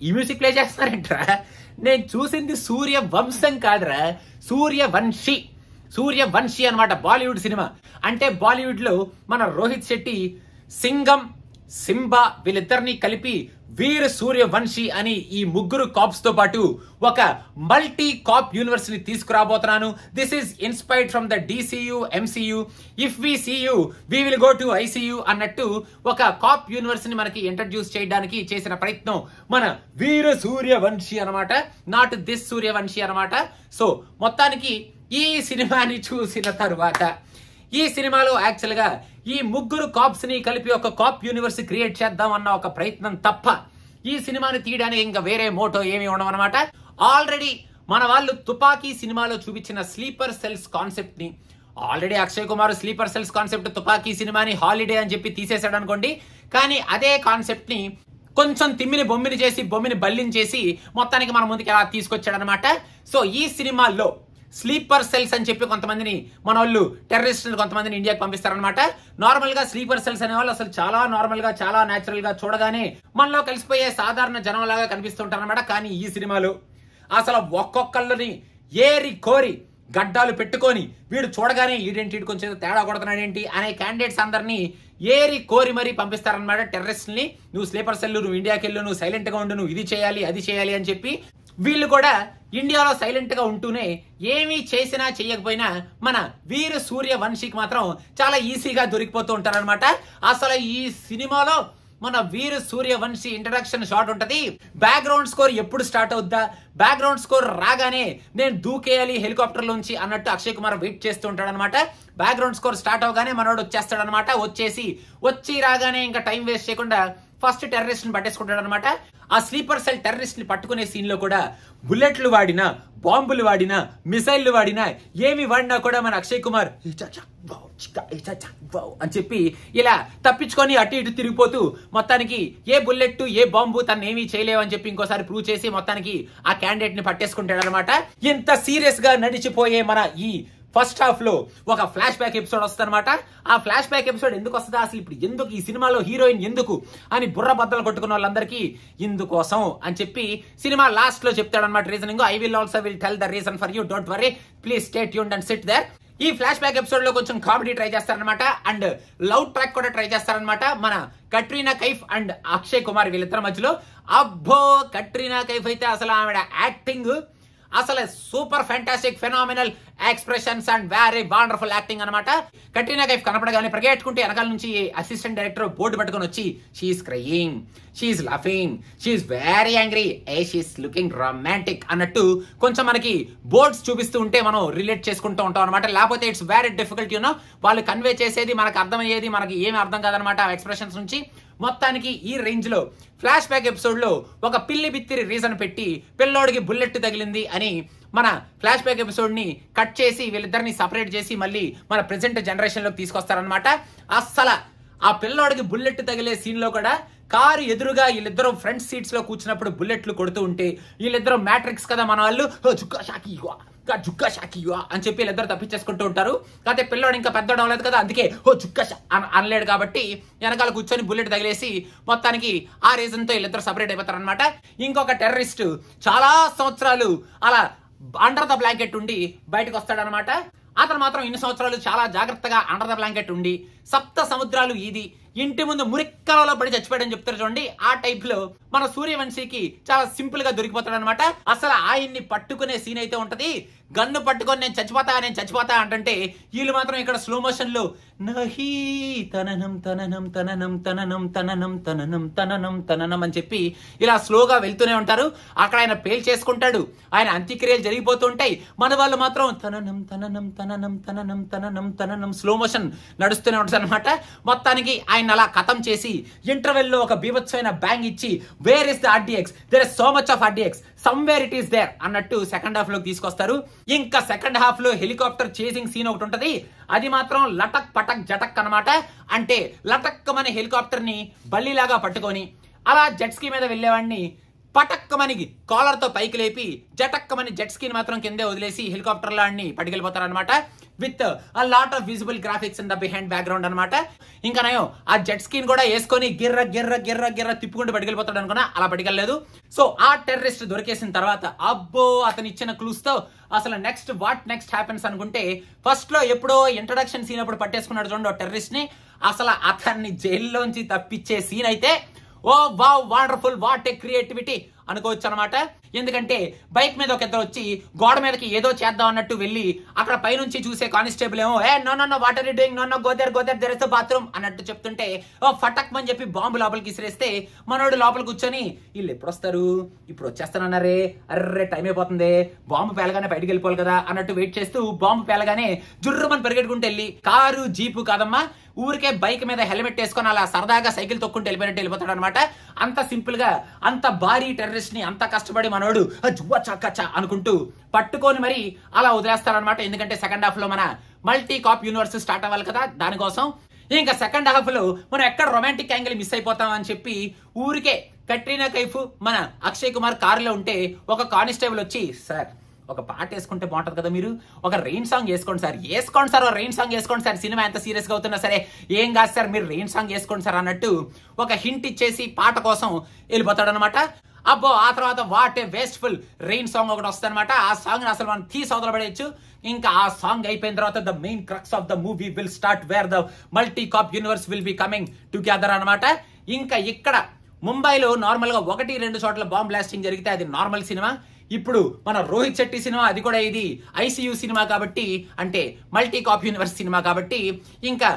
ఈ music play చేస్తున్నారంట్రా? నేను చూసింది సూర్యవంశం కాదురా, సూర్యవంశీ. సూర్యవంశీ అనమాట బాలీవుడ్ సినిమా. అంటే బాలీవుడ్ లో మన రోహిత్ శెట్టి సింగం, సింబా వీళ్ళిద్దరిని కలిపి వీర సూర్యవంశీ అని ఈ ముగ్గురు కాప్స్ తో పాటు ఒక మల్టీ కాప్ యూనివర్స్ ని తీసుకురాబోతున్నాను. This is inspired from the DCU, MCU. If we see you we will go to ICU అన్నట్టు ఒక కాప్ యూనివర్స్ ని మనకి ఇంట్రడ్యూస్ చేయడానికి చేసిన ప్రయత్నం మన వీర సూర్యవంశీ అనమాట, నాట్ దిస్ సూర్యవంశీ అనమాట. సో మొత్తానికి ఈ సినిమాని చూసిన తరువాత ఈ సినిమాలో యాక్చువల్ గా ఈ ముగ్గురు కాప్స్ ని కలిపి ఒక కాప్ యూనివర్స్ క్రియేట్ చేద్దాం అన్న ఒక ప్రయత్నం తప్ప ఈ సినిమాని తీయడానికి ఇంకా వేరే మోటో ఏమి ఉండవన్నమాట. ఆల్రెడీ మన వాళ్ళు తుపాకీ సినిమాలో చూపించిన స్లీపర్ సెల్స్ కాన్సెప్ట్ ని already Akshay Kumar sleeper cells concept తుపాకీ సినిమాని హాలిడే అని చెప్పి తీసేశాడు అనుకోండి. కానీ అదే కాన్సెప్ట్ ని కొంచెం తిమ్మిని బొమ్మిని చేసి బొమ్మిని బల్లించేసి మొత్తానికి మన ముందుకి ఎలా తీసుకొచ్చాడు అనమాట. సో ఈ సినిమాల్లో స్లీపర్ సెల్స్ అని చెప్పి కొంతమందిని మన వాళ్ళు టెర్రరిస్ట్ కొంతమందిని ఇండియాకి పంపిస్తారనమాట. నార్మల్ గా స్లీపర్ సెల్స్ అనే వాళ్ళు అసలు చాలా నార్మల్ గా చాలా నేచురల్ గా చూడగానే మనలో కలిసిపోయే సాధారణ జనంలాగా కనిపిస్తుంటారనమాట. కానీ ఈ సినిమాలో అసలు ఒక్కొక్కళ్ళని ఏరి కోరి గడ్డాలు పెట్టుకొని వీడు చూడగానే ఈడేంటి కొంచెం తేడా కొడుతున్నాడేంటి అనే క్యాండిడేట్స్ అందరినీ ఏరి కోరి మరీ పంపిస్తారనమాట టెర్రరిస్ట్ని. నువ్వు స్లీపర్ సెల్, నువ్వు ఇండియాకి వెళ్ళు, నువ్వు సైలెంట్ గా ఉండు, నువ్వు ఇది చేయాలి అది చేయాలి అని చెప్పి వీళ్ళు కూడా ఇండియాలో సైలెంట్ గా ఉంటూనే ఏమీ చేసినా చెయ్యకపోయినా మన వీర సూర్యవంశీకి మాత్రం చాలా ఈజీగా దొరికిపోతూ ఉంటారనమాట. అసలు ఈ సినిమాలో మన వీర సూర్యవంశీ ఇంట్రడక్షన్ షాట్ ఉంటది. బ్యాక్గ్రౌండ్ స్కోర్ ఎప్పుడు స్టార్ట్ అవుద్దా, బ్యాక్గ్రౌండ్ స్కోర్ రాగానే నేను దూకేయాలి హెలికాప్టర్ లోంచి అన్నట్టు అక్షయ్ కుమార్ వెయిట్ చేస్తూ ఉంటాడు అనమాట. బ్యాక్గ్రౌండ్ స్కోర్ స్టార్ట్ అవగానే మనోడు వచ్చేస్తాడు అనమాట. వచ్చి రాగానే ఇంకా టైం వేస్ట్ చేయకుండా ఫస్ట్ టెర్రరిస్ట్ ని పట్టేసుకుంటాడు అనమాట. ఆ స్లీపర్ సెల్ టెర్రరిస్ట్ ని పట్టుకునే సీన్ లో కూడా బుల్లెట్లు వాడినా, బాంబులు వాడినా, మిసైళ్లు వాడినా, ఏమి వాడినా కూడా మన అక్షయ్ కుమార్ అని చెప్పి ఇలా తప్పించుకొని అటు ఇటు తిరిగిపోతూ మొత్తానికి ఏ బుల్లెట్ ఏ బాంబు తను ఏమీ చేయలేవు అని చెప్పి ఇంకోసారి ప్రూవ్ చేసి మొత్తానికి ఆ క్యాండిడేట్ ని పట్టేసుకుంటాడు అనమాట. ఇంత సీరియస్ గా నడిచిపోయే మన ఈ ఫస్ట్ హాఫ్ లో ఒక ఫ్లాష్ బ్యాక్ ఎపిసోడ్ వస్తుంది అనమాట. ఆ ఫ్లాష్ బ్యాక్ ఎపిసోడ్ ఎందుకు వస్తుందా, అసలు ఇప్పుడు ఎందుకు ఈ సినిమాలో హీరోయిన్ ఎందుకు అని బుర్ర బద్దలు కొట్టుకున్న వాళ్ళందరికీ ఇందుకోసం అని చెప్పి సినిమా లాస్ట్ లో చెప్తాడనమాట reasoning. I will also will tell the reason for you, don't worry, please stay tuned and sit there. ఈ ఫ్లాష్ బ్యాక్ ఎపిసోడ్ లో కొంచెం కామెడీ ట్రై చేస్తారనమాట అండ్ లవ్ ట్రాక్ కూడా ట్రై చేస్తారనమాట మన కట్రీనా కైఫ్ అండ్ అక్షయ్ కుమార్ వీళ్ళిద్దరి మధ్యలో. అబ్బో కట్రీనా కైఫ్ అయితే అసలు ఆవిడ యాక్టింగ్ అసలు super fantastic phenomenal expressions and very wonderful acting అనమాట. కట్రీనా కైఫ్ కనపడగానే పరిగెట్టుకుంటే వెనకాల నుంచి అసిస్టెంట్ డైరెక్టర్ బోర్డు పట్టుకొని వచ్చి she's crying, she's laughing, she's very angry, she's looking romantic అన్నట్టు కొంచెం మనకి బోర్డ్స్ చూపిస్తూ ఉంటే మనం రిలేట్ చేసుకుంటూ ఉంటాం అనమాట. లేకపోతే ఇట్స్ వెరీ డిఫికల్ట్ యూనో, వాళ్ళు కన్వే చేసేది మనకు అర్థమయ్యేది మనకి ఏమి అర్థం కాదనమాట ఆ ఎక్స్ప్రెషన్స్ నుంచి. మొత్తానికి ఈ రేంజ్ లో ఫ్లాష్ బ్యాక్ ఎపిసోడ్ లో ఒక పిల్లి బిత్తిరి రీజన్ పెట్టి పిల్లోడికి బుల్లెట్ తగిలింది అని మన ఫ్లాష్ బ్యాక్ ఎపిసోడ్ ని కట్ చేసి వీళ్ళిద్దరిని సపరేట్ చేసి మళ్ళీ మన ప్రెసెంట్ జనరేషన్ లోకి తీసుకొస్తారనమాట. అస్సలు ఆ పిల్లోడికి బుల్లెట్ తగిలే సీన్ లో కూడా కారు ఎదురుగా వీళ్ళిద్దరూ ఫ్రంట్ సీట్స్ లో కూర్చున్నప్పుడు బుల్లెట్లు కొడుతూ ఉంటే వీళ్ళిద్దరూ మ్యాట్రిక్స్ కదా మన వాళ్ళు, జుక్కా షాకి అని చెప్పి వీళ్ళిద్దరు తప్పించేసుకుంటూ ఉంటారు. కాకపోతే పిల్లోడు ఇంకా పెద్దోడు అవ్వలేదు కదా, అందుకే జుక్కా అనలేడు కాబట్టి వెనకాల కూర్చొని బుల్లెట్ తగిలేసి మొత్తానికి ఆ రీజన్ తో వీళ్ళిద్దరు సపరేట్ అయిపోతారు అనమాట. ఇంకొక టెర్రరిస్ట్ చాలా సంవత్సరాలు అలా అండర్ ద బ్లాంకెట్ ఉండి బయటకు వస్తాడనమాట. అతను మాత్రం ఇన్ని సంవత్సరాలు చాలా జాగ్రత్తగా అండర్ ద బ్లాంకెట్ ఉండి సప్త సముద్రాలు ఈది ఇంటి ముందు మురిక్కలలో పడి చచ్చిపోయాడని చెప్తారు చూడండి. ఆ టైప్ లో మన సూర్యవంశీకి చాలా సింపుల్ గా దొరికిపోతాడు అనమాట. అసలు ఆయన్ని పట్టుకునే సీన్ అయితే ఉంటది. గన్ను పట్టుకొని నేను చచ్చిపోతా అంటే వీళ్ళు మాత్రం ఇక్కడ స్లో మోషన్ లో నహీ తననం తననం తననం తననం తననం తననం తననం తననం అని చెప్పి ఇలా స్లోగా వెళ్తూనే ఉంటారు. అక్కడ ఆయన పేల్ చేసుకుంటాడు, ఆయన అంత్యక్రియలు జరిగిపోతూ ఉంటాయి. మన వాళ్ళు మాత్రం తననం తననం తననం తననం తననం తననం స్లో మోషన్ నడుస్తూనే ఉంటుంది అనమాట. మొత్తానికి ఆయన అలా ఖతం చేసి ఇంటర్వెల్ లో ఒక బీభత్సమైన బ్యాంగ్ ఇచ్చి where is the RDX, there is so much of RDX, somewhere it is there అన్నట్టు సెకండ్ హాఫ్ లోకి తీసుకొస్తారు. ఇంకా సెకండ్ హాఫ్ లో హెలికాప్టర్ చేసింగ్ సీన్ ఒకటి ఉంటది. అది మాత్రం లటక్ పటక్ జటక్ అనమాట. అంటే లటక్కమని హెలికాప్టర్ ని బల్లిలాగా పట్టుకొని అలా జెట్ స్కీ మీద వెళ్లేవాడిని పటక్కమని కాలర్ తో పైకి లేపి జటక్కమని జెట్ స్కీని మాత్రం కిందే వదిలేసి హెలికాప్టర్ లాన్ని పట్టుకెళ్ళిపోతారు అనమాట. With a lot of visible graphics in the behind background అనమాట. ఇంకా నయం ఆ జెట్ స్కీన్ కూడా వేసుకొని గిర్ర గిర్ర గిర్ర గిర్ర తిప్పుకుంటూ పట్టుకెళ్ళిపోతాడు అనుకున్నా, అలా పట్టుకెళ్ళలేదు. సో ఆ టెర్రరిస్ట్ దొరికేసిన తర్వాత అబ్బో అతను ఇచ్చిన క్లూస్ తో అసలు వాట్ నెక్స్ట్ హ్యాపెన్స్ అనుకుంటే, ఫస్ట్ లో ఎప్పుడో ఇంట్రడక్షన్ సీన్ అప్పుడు పట్టేసుకున్నాడు చూడండి టెర్రరిస్ట్ ని, అసలు అతన్ని జైల్లోంచి తప్పించే సీన్ అయితే oh wow wonderful, what a creativity అనుకోవచ్చు అనమాట. ఎందుకంటే బైక్ మీద ఒక ఇద్దరు వచ్చి గోడ మీదకి ఏదో చేద్దాం అన్నట్టు వెళ్ళి అక్కడ పైనుంచి చూసే కానిస్టేబుల్ ఏమో no what are you doing, no go there there is the bathroom అన్నట్టు చెప్తుంటే ఓ ఫటక్ అని చెప్పి బాంబు లోపలికి ఇసిరేస్తే మనోడు లోపల కూర్చొని వీళ్ళు ఎప్పుడు వస్తారు, ఇప్పుడు వచ్చేస్తానన్నారే, అర్రే టైం అయిపోతుంది, బాంబు పేలగానే బయటకు వెళ్ళిపోవాలి కదా అన్నట్టు వెయిట్ చేస్తూ బాంబు పేలగానే జుర్రుమని పరిగెట్టుకుంటూ వెళ్ళి, కారు జీపు కాదమ్మా ఊరికే బైక్ మీద హెల్మెట్ వేసుకొని అలా సరదాగా సైకిల్ తొక్కుంటూ వెళ్ళిపోయినట్టు వెళ్ళిపోతాడు అనమాట. అంత సింపుల్ గా అంత భారీ టెర్రరిస్ట్ ని అంత కష్టపడి మనోడు జువ్వ చక్కచ్చ అనుకుంటూ పట్టుకొని మరి అలా వదిలేస్తారనమాట. ఎందుకంటే సెకండ్ హాఫ్ లో మన మల్టీ కాప్ యూనివర్స్ స్టార్ట్ అవ్వాలి కదా, దానికోసం. ఇంకా సెకండ్ హాఫ్ లో మనం ఎక్కడ రొమాంటిక్ యాంగిల్ మిస్ అయిపోతాం అని చెప్పి ఊరికే కట్రీనా కైఫ్ మన అక్షయ్ కుమార్ కారులో ఉంటే ఒక కానిస్టేబుల్ వచ్చి, సార్ ఒక పాట వేసుకుంటే బాగుంటది కదా, మీరు ఒక రెయిన్ సాంగ్ వేసుకోండి సార్ రెయిన్ సాంగ్ వేసుకోండి సార్, సినిమా ఎంత సీరియస్ గా అవుతున్నా సరే ఏం కాదు సార్, మీరు రెయిన్ సాంగ్ వేసుకోండి సార్ అన్నట్టు ఒక హింట్ ఇచ్చేసి పాట కోసం వెళ్ళిపోతాడు అనమాట. అబ్బో ఆ తర్వాత what a wasteful rain song ఒకటి వస్తుంది అనమాట. ఆ సాంగ్ అసలు మనం అవతల పడేయచ్చు. ఇంకా ఆ సాంగ్ అయిపోయిన తర్వాత the main crux of the movie will start where the multi cop universe will be coming together అనమాట. ఇంకా ఇక్కడ ముంబైలో నార్మల్ గా 1-2 చోట్ల బాంబ్ బ్లాస్టింగ్ జరిగితే అది నార్మల్ సినిమా. ఇప్పుడు మన రోహిత్ శెట్టి సినిమా, అది కూడా ఇది ఐసీయూ సినిమా కాబట్టి, అంటే మల్టీ కాప్ యూనివర్స్ సినిమా కాబట్టి ఇంకా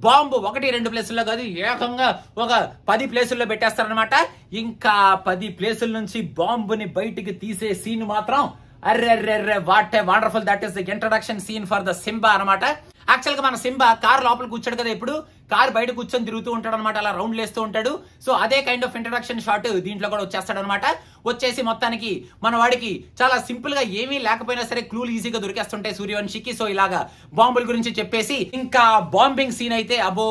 బాంబు 1-2 ప్లేసుల్లో కాదు, ఏకంగా ఒక 10 ప్లేసుల్లో పెట్టేస్తారనమాట. ఇంకా 10 ప్లేసుల నుంచి బాంబుని బయటికి తీసే సీన్ మాత్రం అర్రెర్రెర్రె what a wonderful, that is the introduction scene for the Simba అనమాట. యాక్చువల్ గా మన సింబా కార్ లోపల కూర్చోడు కదా, ఎప్పుడు కార్ బయట కూర్చొని తిరుగుతూ ఉంటాడు అనమాట, అలా రౌండ్ లేస్తూ ఉంటాడు. సో అదే కైండ్ ఆఫ్ ఇంట్రడక్షన్ షాట్ దీంట్లో కూడా వచ్చేస్తాడు అనమాట. వచ్చేసి మొత్తానికి మన వాడికి చాలా సింపుల్ గా ఏమీ లేకపోయినా సరే క్లూలు ఈజీగా దొరికేస్తుంటాయి సూర్యవంశికి. సో ఇలాగా బాంబుల గురించి చెప్పేసి ఇంకా బాంబింగ్ సీన్ అయితే అబ్బో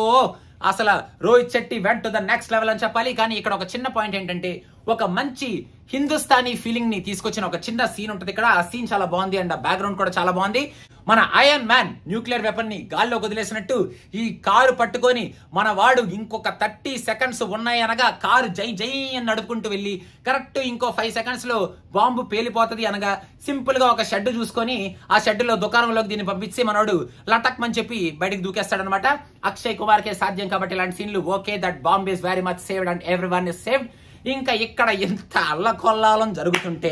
అసలు Rohit Shetty went to the next level అని చెప్పాలి. కానీ ఇక్కడ ఒక చిన్న పాయింట్ ఏంటంటే, ఒక మంచి హిందుస్థానీ ఫీలింగ్ ని తీసుకొచ్చిన ఒక చిన్న సీన్ ఉంటుంది ఇక్కడ. ఆ సీన్ చాలా బాగుంది అండ్ ఆ బ్యాక్గ్రౌండ్ కూడా చాలా బాగుంది. మన ఐరన్ మ్యాన్ న్యూక్లియర్ వెపన్ ని గాల్లో వదిలేసినట్టు ఈ కారు పట్టుకొని మన వాడు ఇంకొక 30 సెకండ్స్ ఉన్నాయి అనగా కారు జై జై అని నడుపుకుంటూ వెళ్ళి కరెక్ట్ ఇంకో 5 సెకండ్స్ లో బాంబు పేలిపోతుంది అనగా సింపుల్ గా ఒక షెడ్ చూసుకొని ఆ షెడ్ లో దుకాణంలోకి దీన్ని పంపించి మనోడు లటక్ అని చెప్పి బయటకు దూకేస్తాడనమాట. అక్షయ్ కుమార్ కే సాధ్యం కాబట్టి ఇలాంటి సీన్లు okay, that bomb is very much saved and every one is saved. ఇంకా ఇక్కడ ఎంత అల్లకొల్లాలం జరుగుతుంటే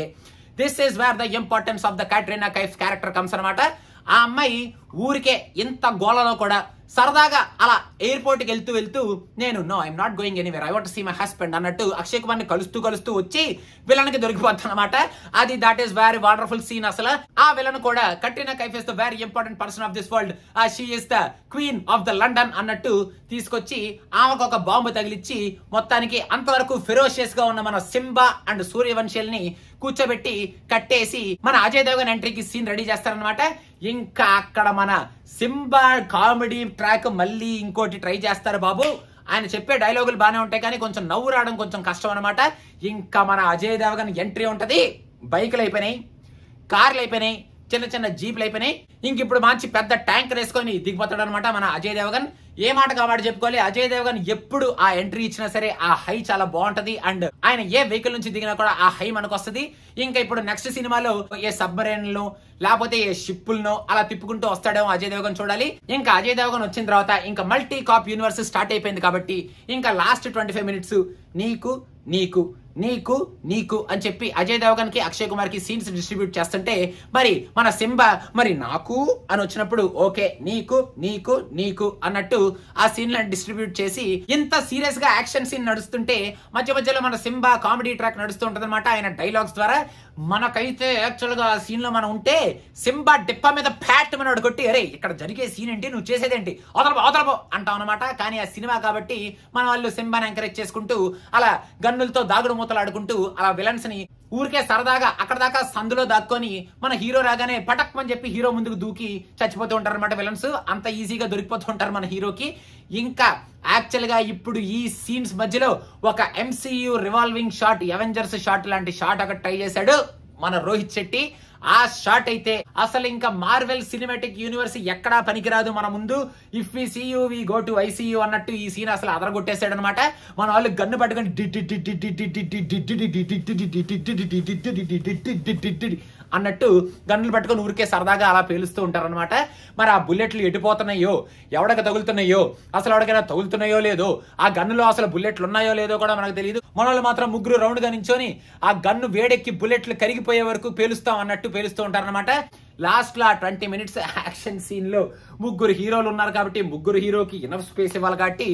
this is where the importance of the Katrina Kaif character comes అనమాట. ఆ అమ్మాయి ఊరికే ఇంత గోలలో కూడా సరదాగా అలా ఎయిర్పోర్ట్ కి వెళ్తూ నేను no I'm not going anywhere, I want see my husband అన్నట్టు అక్షయ్ కుమార్ ని కలుస్తూ వచ్చి విలన్ కి దొరికిపోతాను అనమాట. అది that is very wonderful scene. అసలు ఆ విలన్ కూడా Katrina Kaif is the very important person of this world, she is the queen of the London అన్నట్టు తీసుకొచ్చి ఆమెకు ఒక బాంబు తగిలిచ్చి మొత్తానికి అంతవరకు ఫెరోషియస్ గా ఉన్న మన సింబా అండ్ సూర్యవంశీల్ని కూర్చోబెట్టి కట్టేసి మన అజయ్ దేవగన్ ఎంట్రీకి సీన్ రెడీ చేస్తారనమాట. ఇంకా అక్కడ మన సింబా కామెడీ ట్రాక్ మళ్ళీ ఇంకోటి ట్రై చేస్తారు బాబు. ఆయన చెప్పే డైలాగులు బాగానే ఉంటాయి కానీ కొంచెం నవ్వు రావడం కొంచెం కష్టం అనమాట. ఇంకా మన అజయ్ దేవగన్ ఎంట్రీ ఉంటది. బైకులు అయిపోయినాయి, కార్లు అయిపోయినాయి, చిన్న జీపులు అయిపోయినాయి. ఇంక ఇప్పుడు మంచి పెద్ద ట్యాంకర్ వేసుకొని దిగిపోతాడు అనమాట మన అజయ్ దేవగన్. ఏ మాట కాబట్టి చెప్పుకోవాలి, అజయ్ దేవగన్ ఎప్పుడు ఆ ఎంట్రీ ఇచ్చినా సరే ఆ హై చాలా బాగుంటది అండ్ ఆయన ఏ వెహికల్ నుంచి దిగినా కూడా ఆ హై మనకు వస్తుంది. ఇంకా ఇప్పుడు నెక్స్ట్ సినిమాలో ఏ సబ్మరైన్ లో లేకపోతే ఏ షిప్పులను అలా తిప్పుకుంటూ వస్తాడేమో అజయ్ దేవగన్ చూడాలి. ఇంకా అజయ్ దేవగన్ వచ్చిన తర్వాత ఇంకా మల్టీ కాప్ యూనివర్స్ స్టార్ట్ అయిపోయింది కాబట్టి ఇంకా లాస్ట్ 25 మినిట్స్ నీకు నీకు నీకు నీకు అని చెప్పి అజయ్ దేవగన్ కి అక్షయ్ కుమార్ కి సీన్స్ డిస్ట్రిబ్యూట్ చేస్తుంటే మరి మన సింబా మరి నాకు అని వచ్చినప్పుడు ఓకే నీకు నీకు నీకు అన్నట్టు ఆ సీన్ లను డిస్ట్రిబ్యూట్ చేసి ఇంత సీరియస్ గా యాక్షన్ సీన్ నడుస్తుంటే మధ్యలో మన సింబా కామెడీ ట్రాక్ నడుస్తూ ఉంటది అనమాట ఆయన డైలాగ్స్ ద్వారా. మనకైతే యాక్చువల్ గా ఆ సీన్ లో మనం ఉంటే సింబా డిప్ప మీద ఫ్యాట్ మనోడు కొట్టి అరే ఇక్కడ జరిగే సీన్ ఏంటి, నువ్వు చేసేదేంటి, అవతలపో అంటాం అనమాట. కానీ ఆ సినిమా కాబట్టి మన వాళ్ళు సింబాని ఎంకరేజ్ చేసుకుంటూ అలా గన్నులతో దాగుడు మూతలు ఆడుకుంటూ అలా విలన్స్ ని ఊరికే సరదాగా అక్కడ దాకా సందులో దాక్కొని మన హీరో రాగానే పటక్ అని చెప్పి హీరో ముందుకు దూకి చచ్చిపోతూ ఉంటారు అనమాట విలన్స్. అంత ఈజీగా దొరికిపోతూ ఉంటారు మన హీరోకి. ఇంకా యాక్చువల్ గా ఇప్పుడు ఈ సీన్స్ మధ్యలో ఒక MCU revolving shot, Avengers shot లాంటి షాట్ అక్కడ ట్రై చేశాడు మన రోహిత్ శెట్టి. ఆ షాట్ అయితే అసలు ఇంకా మార్వెల్ సినిమాటిక్ యూనివర్స్ ఎక్కడా పనికిరాదు మన ముందు. If we see you we go to ICU అన్నట్టు ఈ సీన్ అసలు అదరగొట్టేసాడు అనమాట. మన వాళ్ళు గన్ను పట్టుకొని అన్నట్టు గన్నులు పట్టుకొని ఊరికే సరదాగా అలా పేలుస్తూ ఉంటారనమాట. మరి ఆ బుల్లెట్లు ఎటుపోతున్నాయో, ఎవడకి తగులుతున్నాయో, అసలు ఎవరికైనా తగులుతున్నాయో లేదో, ఆ గన్నులో అసలు బుల్లెట్లు ఉన్నాయో లేదో కూడా మనకు తెలియదు. మన వాళ్ళు మాత్రం ముగ్గురు రౌండ్ గా నించొని ఆ గన్ను వేడెక్కి బుల్లెట్లు కరిగిపోయే వరకు పేలుస్తాం అన్నట్టు పేలుస్తూ ఉంటారనమాట. లాస్ట్ లో 20 minutes యాక్షన్ సీన్ లో ముగ్గురు హీరోలు ఉన్నారు కాబట్టి ముగ్గురు హీరోకి ఇనఫ్ స్పేస్ ఇవ్వాలి కాబట్టి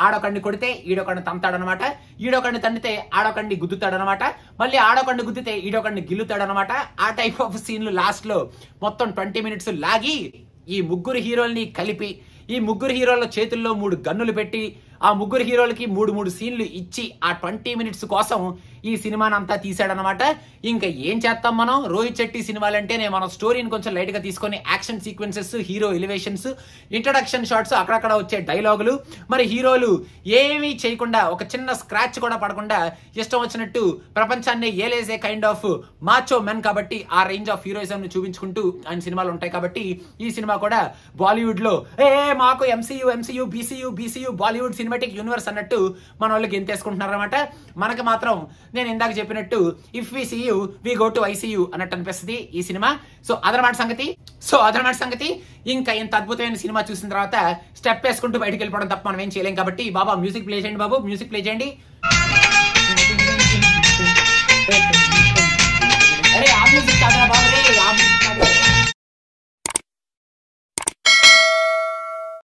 ఆడొకండి కొడితే ఈడొకండి తంతాడనమాట, ఈడొకండి తండితే ఆడొకండి గుద్దుతాడనమాట, మళ్ళీ ఆడొకండి గుద్దితే ఈడొకండి గిల్లుతాడనమాట. ఆ టైప్ ఆఫ్ సీన్లు లాస్ట్ లో మొత్తం 20 minutes లాగి ఈ ముగ్గురు హీరోల్ని కలిపి ఈ ముగ్గురు హీరోల చేతుల్లో 3 గన్నులు పెట్టి ఆ ముగ్గురు హీరోలకి 3 సీన్లు ఇచ్చి ఆ 20 minutes కోసం ఈ సినిమాని అంతా తీసాడనమాట. ఇంకా ఏం చేస్తాం మనం, రోహిత్ శెట్టి సినిమాలంటేనే మనం స్టోరీని కొంచెం లైట్ గా తీసుకొని action sequences, hero elevations, introduction shots, అక్కడక్కడ వచ్చే డైలాగులు, మరి హీరోలు ఏమీ చేయకుండా ఒక చిన్న స్క్రాచ్ కూడా పడకుండా ఇష్టం వచ్చినట్టు ప్రపంచాన్ని ఏలేసే కైండ్ ఆఫ్ మాచో మెన్ కాబట్టి ఆ రేంజ్ ఆఫ్ హీరోయిజం ని చూపించుకుంటూ ఆయన సినిమాలు ఉంటాయి. కాబట్టి ఈ సినిమా కూడా బాలీవుడ్ లో మాకు ఎంసీయూ బీసీయూ బాలీవుడ్ సినిమాటిక్ యూనివర్స్ అన్నట్టు మన వాళ్ళకి ఎంతేసుకుంటున్నారు అనమాట. మనకి మాత్రం నేను ఇందాక చెప్పినట్టు if we see you we go to ICU అన్నట్టు అనిపిస్తుంది ఈ సినిమా. సో అదనమాట సంగతి. ఇంకా ఇంత అద్భుతమైన సినిమా చూసిన తర్వాత స్టెప్ వేసుకుంటూ బయటకు వెళ్ళిపోవడం తప్ప మనం ఏం చేయలేం. కాబట్టి బాబా మ్యూజిక్ ప్లే చేయండి, బాబు మ్యూజిక్ ప్లే చేయండి. అరే ఆ మ్యూజిక్ కాదురా బాబు, రే ఆ మ్యూజిక్ కాదు.